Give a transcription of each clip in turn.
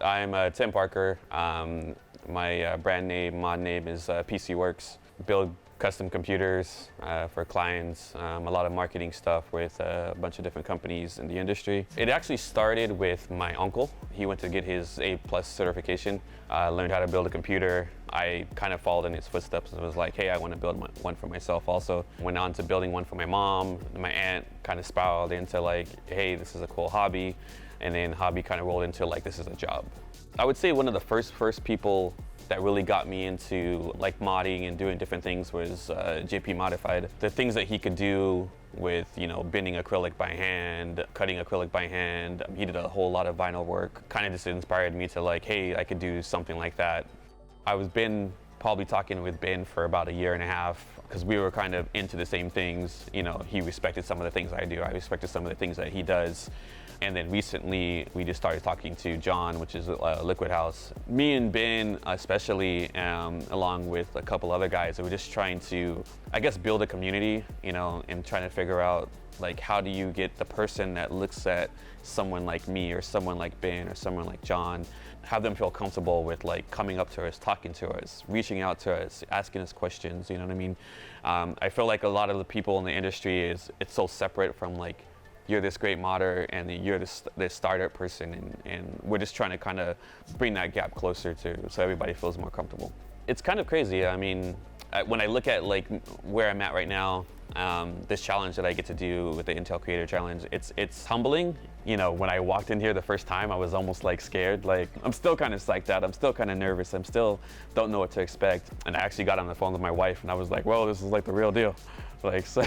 I'm Tim Parker. My brand name, mod name is PCWerkz. Build custom computers for clients, a lot of marketing stuff with a bunch of different companies in the industry. It actually started with my uncle. He went to get his A+ certification, learned how to build a computer. I kind of followed in his footsteps and was like, hey, I want to build one for myself also. Went on to building one for my mom. My aunt kind of spiraled into like, hey, this is a cool hobby. And then hobby kind of rolled into like, this is a job. I would say one of the first people that really got me into like modding and doing different things was JP Modified. The things that he could do with, you know, bending acrylic by hand, cutting acrylic by hand. He did a whole lot of vinyl work. Kind of just inspired me to like, hey, I could do something like that. I was probably talking with Ben for about a year and a half because we were kind of into the same things. You know, he respected some of the things I do. I respected some of the things that he does. And then recently, we just started talking to John, which is Liquid House. Me and Ben, especially, along with a couple other guys, we're just trying to, I guess, build a community, you know, and trying to figure out, like, how do you get the person that looks at someone like me or someone like Ben or someone like John, have them feel comfortable with, like, coming up to us, talking to us, reaching out to us, asking us questions, you know what I mean? I feel like a lot of the people in the industry it's so separate from, like, you're this great modder and you're this startup person, and we're just trying to kind of bring that gap closer so everybody feels more comfortable. It's kind of crazy. I mean, when I look at like where I'm at right now, this challenge that I get to do with the Intel Creator Challenge, it's humbling. You know, when I walked in here the first time, I was almost like scared. Like, I'm still kind of psyched out. I'm still kind of nervous. I'm still don't know what to expect. And I actually got on the phone with my wife and I was like, well, this is like the real deal. Like, so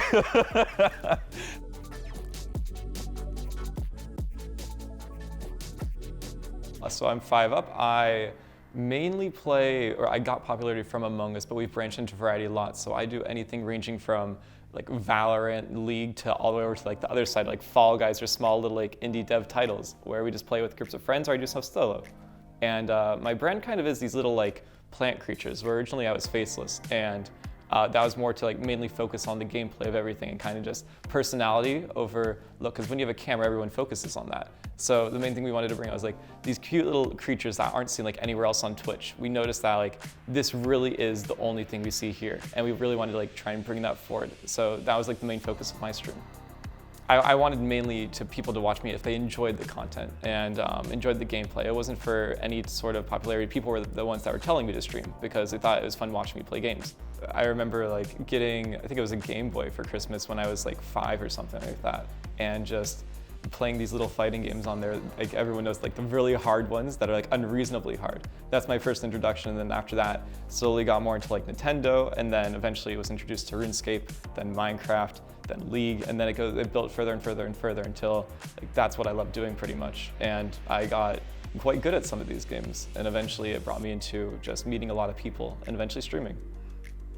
So I'm 5UP. I mainly play, or I got popularity from Among Us, but we've branched into variety a lot. So I do anything ranging from like Valorant, League, to all the way over to like the other side, like Fall Guys or small little like indie dev titles where we just play with groups of friends, or I do stuff solo. And my brand kind of is these little like plant creatures, where originally I was faceless, and that was more to like mainly focus on the gameplay of everything and kind of just personality over look, because when you have a camera, everyone focuses on that. So the main thing we wanted to bring out was like these cute little creatures that aren't seen like anywhere else on Twitch. We noticed that like this really is the only thing we see here, and we really wanted to like try and bring that forward. So that was like the main focus of my stream. I wanted mainly to people to watch me if they enjoyed the content and enjoyed the gameplay. It wasn't for any sort of popularity. People were the ones that were telling me to stream because they thought it was fun watching me play games. I remember like getting, I think it was a Game Boy for Christmas when I was like 5 or something like that, and just playing these little fighting games on there. Like everyone knows, like the really hard ones that are like unreasonably hard. That's my first introduction, and then after that, slowly got more into like Nintendo, and then eventually was introduced to RuneScape, then Minecraft, then League, and then it built further and further and further until like that's what I love doing pretty much. And I got quite good at some of these games, and eventually it brought me into just meeting a lot of people and eventually streaming.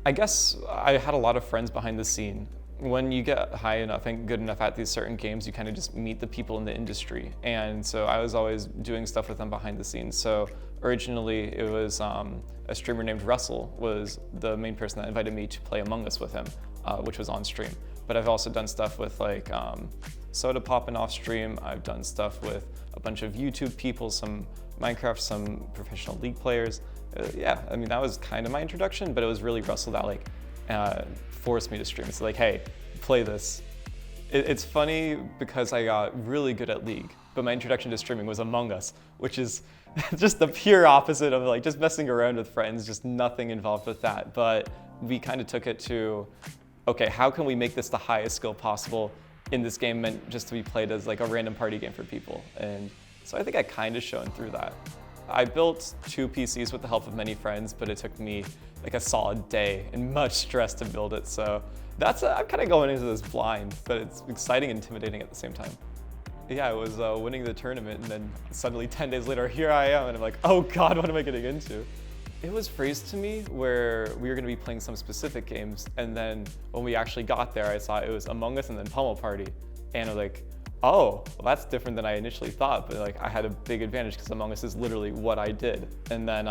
I guess I had a lot of friends behind the scene. When you get high enough and good enough at these certain games, you kind of just meet the people in the industry. And so I was always doing stuff with them behind the scenes. So originally it was a streamer named Russell was the main person that invited me to play Among Us with him, which was on stream. But I've also done stuff with like Soda Poppin' off stream. I've done stuff with a bunch of YouTube people, some Minecraft, some professional League players. Yeah, I mean, that was kind of my introduction, but it was really Russell that like forced me to stream. It's like, hey, play this. It's funny because I got really good at League, but my introduction to streaming was Among Us, which is just the pure opposite of like just messing around with friends, just nothing involved with that. But we kind of took it to, okay, how can we make this the highest skill possible in this game meant just to be played as like a random party game for people? And so I think I kind of shone through that. I built 2 PCs with the help of many friends, but it took me like a solid day and much stress to build it. So I'm kind of going into this blind, but it's exciting and intimidating at the same time. Yeah, I was winning the tournament, and then suddenly 10 days later, here I am, and I'm like, oh God, what am I getting into? It was phrased to me where we were going to be playing some specific games, and then when we actually got there, I saw it was Among Us and then Pummel Party, and I was like, oh, well, that's different than I initially thought, but like I had a big advantage because Among Us is literally what I did. And then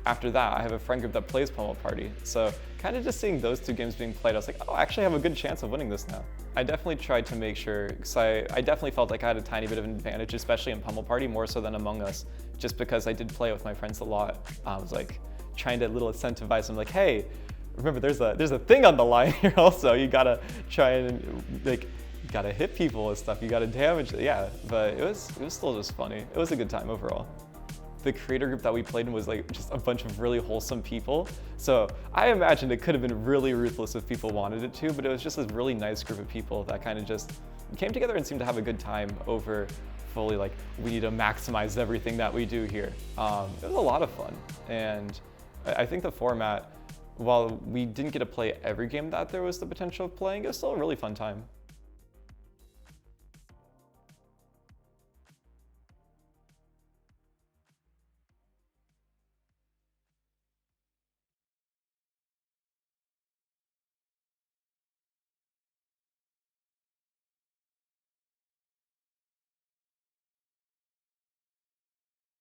after that, I have a friend group that plays Pummel Party. So kind of just seeing those 2 games being played, I was like, oh, I actually have a good chance of winning this now. I definitely tried to make sure, because I definitely felt like I had a tiny bit of an advantage, especially in Pummel Party, more so than Among Us, just because I did play it with my friends a lot. I was like trying to little incentivize them, like, hey, remember there's a thing on the line here also. You gotta try and like, you gotta hit people and stuff. You gotta damage it. Yeah, but it was still just funny. It was a good time overall. The creator group that we played in was like just a bunch of really wholesome people. So I imagined it could have been really ruthless if people wanted it to, but it was just this really nice group of people that kind of just came together and seemed to have a good time over fully like, we need to maximize everything that we do here. It was a lot of fun. And I think the format, while we didn't get to play every game that there was the potential of playing, it was still a really fun time.